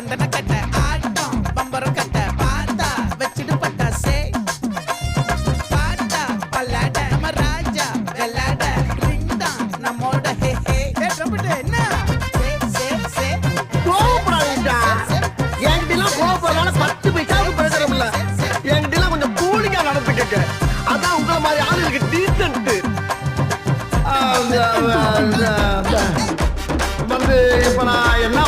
சந்தன கட்ட ஆட்டம் பம்பரம் கட்ட பார்த்தா வச்சிடு பட்டாசே பாட்டா பல்லாட நம்ம ராஜா வெள்ளாட ரிங் தான் நம்மோட ஹே ஹே ட்ரம்பட் என்ன சே சே கோபப்படாதீங்கடா. என்கிட்டலாம் கோபப்படனால 10 பைசாவுக்கு பிரயோஜனம் இல்ல. என்கிட்டலாம் கொஞ்சம் கூலிங்கா நடந்துக்கங்க. அதான் உங்களை மாதிரி ஆளுங்களுக்கு டீசன்ட். வந்து இப்ப நான் என்ன